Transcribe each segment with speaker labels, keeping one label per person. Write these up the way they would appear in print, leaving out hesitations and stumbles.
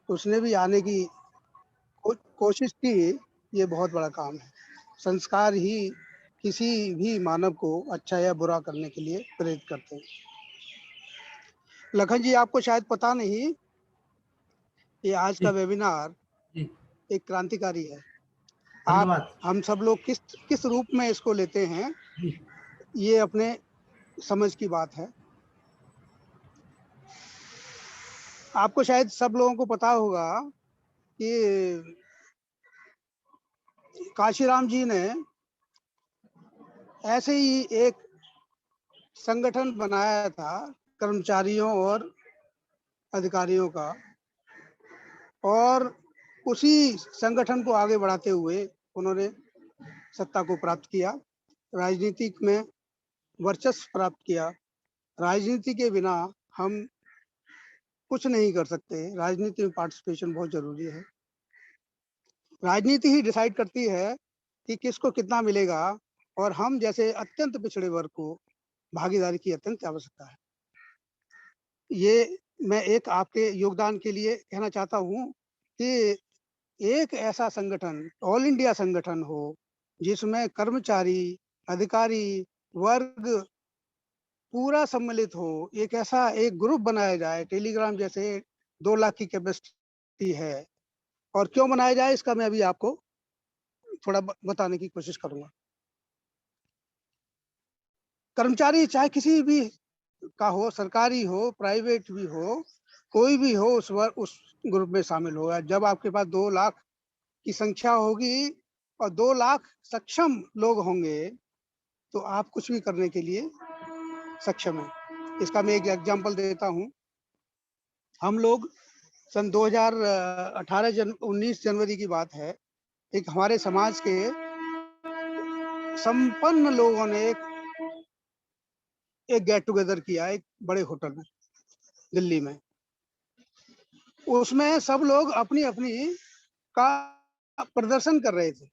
Speaker 1: उसने भी आने की कोशिश की। ये बहुत बड़ा काम है। संस्कार ही किसी भी मानव को अच्छा या बुरा करने के लिए प्रेरित करते हैं। लखन जी, आपको शायद पता नहीं, ये आज का
Speaker 2: जी
Speaker 1: वेबिनार
Speaker 2: जी,
Speaker 1: एक क्रांतिकारी है। आप
Speaker 2: धन्यवाद।
Speaker 1: हम सब लोग किस किस रूप में इसको लेते हैं,
Speaker 2: जी
Speaker 1: ये अपने समझ की बात है। आपको शायद सब लोगों को पता होगा कि काशीराम जी ने ऐसे ही एक संगठन बनाया था कर्मचारियों और अधिकारियों का, और उसी संगठन को आगे बढ़ाते हुए उन्होंने सत्ता को प्राप्त किया, राजनीतिक में वर्चस्व प्राप्त किया। राजनीति के बिना हम कुछ नहीं कर सकते। राजनीति में पार्टिसिपेशन बहुत जरूरी है। राजनीति ही डिसाइड करती है कि किसको कितना मिलेगा, और हम जैसे अत्यंत पिछड़े वर्ग को भागीदारी की अत्यंत आवश्यकता है। ये मैं एक आपके योगदान के लिए कहना चाहता हूँ कि एक ऐसा संगठन, ऑल इंडिया संगठन हो, जिसमें कर्मचारी, अधिकारी वर्ग पूरा सम्मिलित हो। एक ऐसा एक ग्रुप बनाया जाए, टेलीग्राम जैसे 2 लाख की कैपेसिटी है। और क्यों बनाया जाए, इसका मैं अभी आपको थोड़ा बताने की कोशिश करूंगा। कर्मचारी चाहे किसी भी का हो, सरकारी हो, प्राइवेट भी हो, कोई भी हो, उस ग्रुप में शामिल होगा। जब आपके पास 2 लाख की संख्या होगी और 2 लाख सक्षम लोग होंगे, तो आप कुछ भी करने के लिए सक्षम है। इसका मैं एक एग्जांपल देता हूँ। हम लोग सन 2018 19 जनवरी की बात है, एक हमारे समाज के संपन्न लोगों ने एक गेट टुगेदर किया एक बड़े होटल में, दिल्ली में। उसमें सब लोग अपनी अपनी का प्रदर्शन कर रहे थे।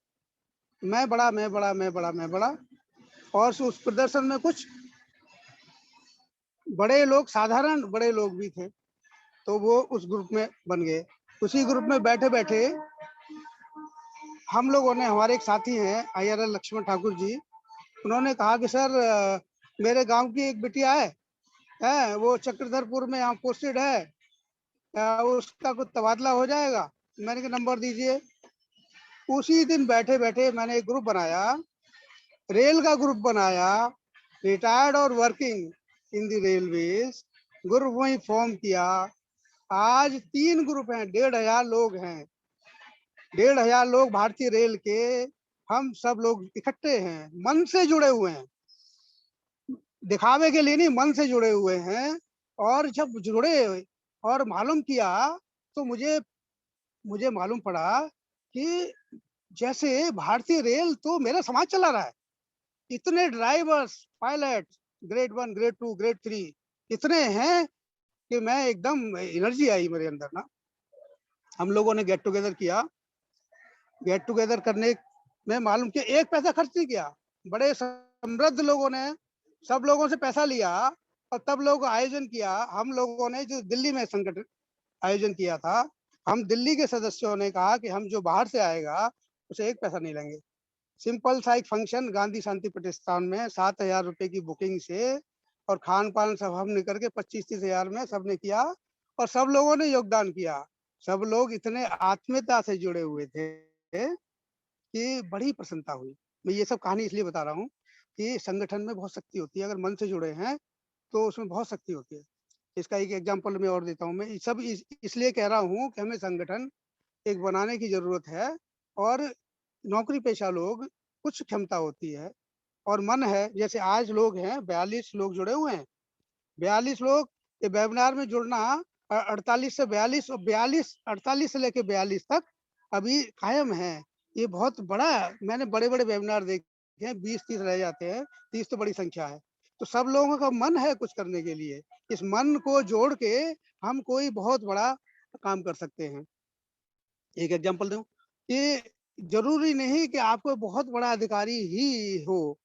Speaker 1: मैं बड़ा, मैं बड़ा, मैं बड़ा, मैं बड़ा। और उस प्रदर्शन में कुछ बड़े लोग, साधारण बड़े लोग भी थे, तो वो उस ग्रुप में बन गए। उसी ग्रुप में बैठे बैठे हम लोगों ने, हमारे एक साथी हैं IRL लक्ष्मण ठाकुर जी, उन्होंने कहा कि सर, मेरे गांव की एक बिटिया है, वो चक्रधरपुर में यहाँ पोस्टेड है, उसका कुछ तबादला हो जाएगा। मैंने कहा नंबर दीजिए। उसी दिन बैठे बैठे मैंने एक ग्रुप बनाया, रेल का ग्रुप बनाया, रिटायर्ड और working in the railways group वही फॉर्म किया। आज 3 ग्रुप हैं, 1,500 लोग हैं, 1,500 लोग भारतीय रेल के। हम सब लोग इकट्ठे हैं, मन से जुड़े हुए हैं, दिखावे के लिए नहीं, मन से जुड़े हुए हैं। और जब जुड़े और मालूम किया, तो मुझे मुझे मालूम पड़ा कि जैसे भारतीय रेल तो मेरा समाज चला रहा है। इतने drivers, pilot, grade 1, grade 2, grade 3 इतने हैं कि मैं एकदम एनर्जी आई मेरे अंदर ना। हम लोगों ने गेट टुगेदर किया। गेट टुगेदर करने में मालूम किया, एक पैसा खर्च नहीं किया। बड़े समृद्ध लोगों ने सब लोगों से पैसा लिया और तब लोग आयोजन किया। हम लोगों ने जो दिल्ली में संगठन आयोजन किया था, हम दिल्ली के सदस्यों ने कहा कि हम जो बाहर से आएगा उसे एक पैसा नहीं लेंगे। सिंपल सा एक फंक्शन गांधी शांति प्रतिष्ठान में 7,000 रुपए की बुकिंग से, और खान पान सब हमने करके 25-30 हजार में सबने किया, और सब लोगों ने योगदान किया। सब लोग इतने आत्मीयता से जुड़े हुए थे कि बड़ी प्रसन्नता हुई। मैं ये सब कहानी इसलिए बता रहा हूँ कि संगठन में बहुत शक्ति होती है। अगर मन से जुड़े हैं तो उसमें बहुत शक्ति होती है। इसका एक एग्जाम्पल मैं और देता हूँ। मैं सब इसलिए कह रहा हूँ कि हमें संगठन एक बनाने की जरूरत है। और नौकरी पेशा लोग, कुछ क्षमता होती है और मन है। जैसे आज लोग हैं, 42 लोग जुड़े हुए हैं, 42 लोग। ये वेबिनार में जुड़ना 48 से 42 और 42 48 से लेके 42 तक अभी कायम है। ये बहुत बड़ा, मैंने बड़े बड़े वेबिनार देखे हैं, 20-30 रह जाते हैं, 30 तो बड़ी संख्या है। तो सब लोगों का मन है कुछ करने के लिए। इस मन को जोड़ के हम कोई बहुत बड़ा काम कर सकते हैं। एक एग्जांपल दूं कि जरूरी नहीं कि आपको बहुत बड़ा अधिकारी ही हो।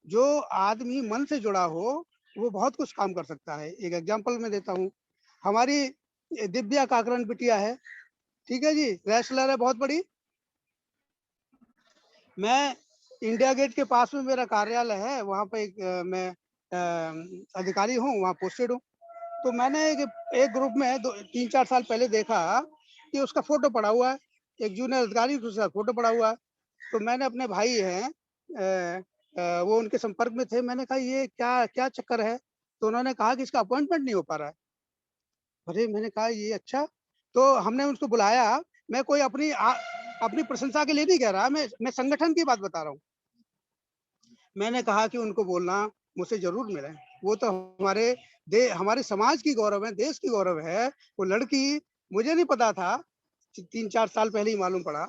Speaker 1: जो आदमी मन से जुड़ा हो वो बहुत कुछ काम कर सकता है। एक एग्जांपल मैं देता हूँ। हमारी दिव्या काकरण बिटिया है, ठीक है जी, रेसलर है बहुत बड़ी। मैं इंडिया गेट के पास में मेरा कार्यालय है, वहाँ पे मैं अधिकारी हूँ, वहाँ पोस्टेड हूँ। तो मैंने एक ग्रुप में 3-4 साल पहले देखा कि उसका फोटो पड़ा हुआ है, एक जूनियर अधिकारी उसका फोटो पड़ा हुआ है। तो मैंने अपने भाई हैं वो उनके संपर्क में थे, मैंने कहा ये क्या क्या चक्कर है? तो उन्होंने कहा कि इसका अपॉइंटमेंट नहीं हो पा रहा है। अरे! मैंने कहा ये अच्छा, तो हमने उसको बुलाया। मैं कोई अपनी प्रशंसा के लिए नहीं कह रहा, मैं संगठन की बात बता रहा हूँ। मैंने कहा कि उनको बोलना मुझसे ज़रूर मिलें। वो तो हमारे समाज की गौरव है, देश की गौरव है। वो लड़की मुझे नहीं पता था, 3-4 साल पहले ही मालूम पड़ा।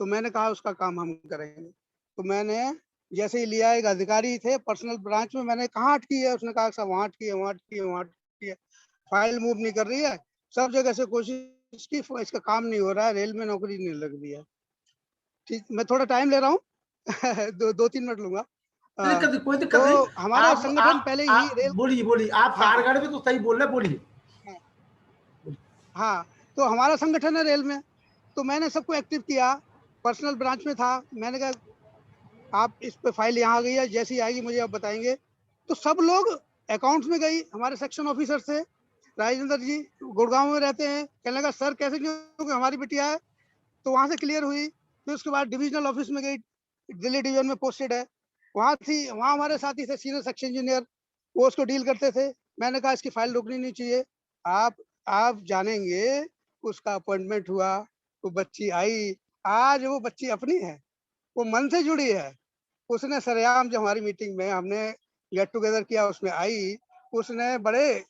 Speaker 1: तो मैंने कहा उसका काम हम करेंगे। तो मैंने जैसे ही लिया, एक अधिकारी थे पर्सनल ब्रांच में, मैंने कहाँ अटकी है? उसने कहा साहब वहाँ अटकी है, वहाँ अटकी है, वहाँ अटकी है। फाइल मूव नहीं कर रही है। सब जगह से कोशिश की, इसका काम नहीं हो रहा है, रेल में नौकरी नहीं लग रही है। ठीक, मैं थोड़ा टाइम ले रहा हूँ। 2-3 मिनट लूँगा।
Speaker 2: कोई दिक्कत नहीं, कोई
Speaker 1: तो
Speaker 2: दिक्कत नहीं।
Speaker 1: हमारा संगठन पहले ही
Speaker 2: आप
Speaker 1: रेल।
Speaker 2: बोलिए, बोलिए। आप
Speaker 1: हाँ,
Speaker 2: सारगढ़ में तो सही बोल रहे हैं, बोलिए।
Speaker 1: हाँ, हाँ, तो हमारा संगठन है रेल में, तो मैंने सबको एक्टिव किया, पर्सनल ब्रांच में था। मैंने कहा आप इस पे फाइल यहाँ आ गई है, जैसी ही आएगी मुझे आप बताएँगे। तो सब लोग अकाउंट्स में गई, हमारे सेक्शन ऑफिसर थे, राजेंद्र जी गुड़गाँव में रहते हैं। कहने लगा सर कैसे, क्योंकि हमारी बिटिया है। तो वहाँ से क्लियर हुई। फिर उसके बाद डिविजनल ऑफिस में गई, दिल्ली डिवीजन में पोस्टेड है। वहाँ हमारे साथी थे सीनियर सेक्शन इंजीनियर, वो उसको डील करते थे। मैंने कहा इसकी फाइल रुकनी नहीं चाहिए। आप आप जानेंगे, उसका अपॉइंटमेंट हुआ, वो बच्ची आई, आज वो बच्ची अपनी है, वो मन से जुड़ी है। उसने सरेआम जो हमारी मीटिंग में हमने गेट टुगेदर किया उसमें आई, उसने बड़े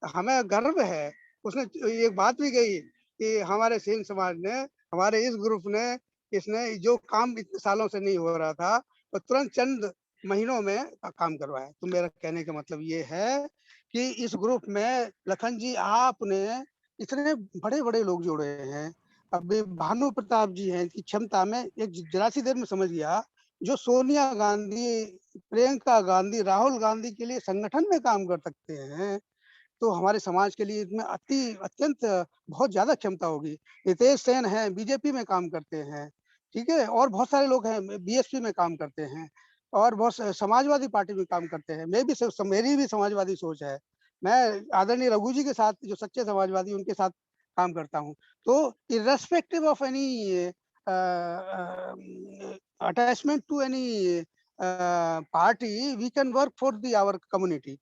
Speaker 1: हमें गर्व है। उसने एक बात भी कही कि हमारे सिंह समाज ने, हमारे इस ग्रुप ने, इसने जो काम इतने सालों से नहीं हो रहा था, तो तुरंत चंद महीनों में काम करवाया। तो मेरा कहने का मतलब ये है कि इस ग्रुप में लखन जी आपने इतने बड़े-बड़े लोग जोड़े हैं। अभी भानु प्रताप जी हैं, इनकी क्षमता में एक ज़रा सी देर में समझ गया, जो सोनिया गांधी, प्रियंका गांधी, राहुल गांधी के लिए संगठन में काम कर सकते हैं, तो हमारे समाज के लिए इसमें अत्यंत बहुत ज़्यादा क्षमता होगी। हितेश सेन हैं, बीजेपी में काम करते हैं, ठीक है? और बहुत सारे लोग हैं, बीएसपी में काम करते हैं और बहुत समाजवादी पार्टी में काम करते हैं। मेरी भी समाजवादी सोच है। मैं आदरणीय रघु जी के साथ, जो सच्चे समाजवादी, उनके साथ काम करता हूँ। तो irrespective of any attachment to any party, we can work for the our community.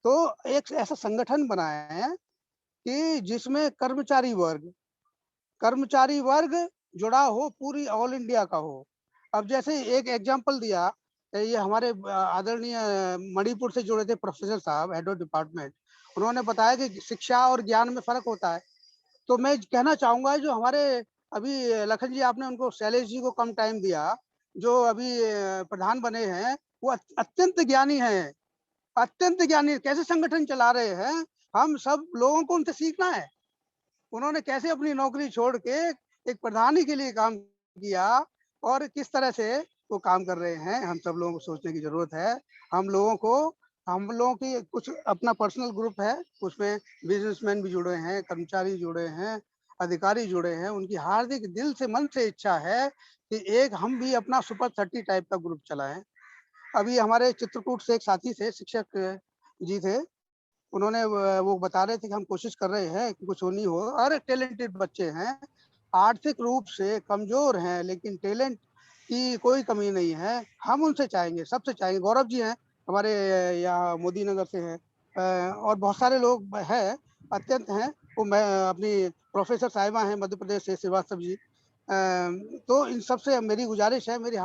Speaker 1: तो एक ऐसा संगठन बनाए हैं कि जिसमें कर्मचारी वर्ग जुड़ा हो, पूरी ऑल इंडिया का हो। अब जैसे एक एग्जांपल दिया, ये हमारे आदरणीय मणिपुर से जुड़े थे प्रोफेसर साहब, हेड ऑफ डिपार्टमेंट। उन्होंने बताया कि शिक्षा और ज्ञान में फ़र्क होता है। तो मैं कहना चाहूँगा, जो हमारे अभी लखन जी, आपने उनको, शैलेश जी को कम टाइम दिया, जो अभी प्रधान बने हैं, वो अत्यंत ज्ञानी हैं। अत्यंत ज्ञानी, कैसे संगठन चला रहे हैं, हम सब लोगों को उनसे सीखना है। उन्होंने कैसे अपनी नौकरी छोड़ के एक प्रधानी के लिए काम किया और किस तरह से वो काम कर रहे हैं, हम सब लोगों को सोचने की ज़रूरत है। हम लोगों की कुछ अपना पर्सनल ग्रुप है, उसमें बिज़नेसमैन भी जुड़े हैं, कर्मचारी जुड़े हैं, अधिकारी जुड़े हैं। उनकी हार्दिक दिल से, मन से इच्छा है कि एक हम भी अपना सुपर 30 टाइप का ग्रुप चलाएँ। अभी हमारे चित्रकूट से एक साथी थे, शिक्षक जी थे, उन्होंने वो बता रहे थे कि हम कोशिश कर रहे हैं कि कुछ हो नहीं हो। अरे टैलेंटेड बच्चे हैं, आर्थिक रूप से कमज़ोर हैं, लेकिन टैलेंट की कोई कमी नहीं है। हम उनसे चाहेंगे, सबसे चाहेंगे। गौरव जी हैं, हमारे यहाँ मोदी नगर से हैं, और बहुत सारे लोग हैं, अत्यंत हैं। वो मैं अपनी प्रोफ़ेसर साहिबा हैं मध्य प्रदेश से, श्रीवास्तव जी। तो इन सब से मेरी गुज़ारिश है, मेरी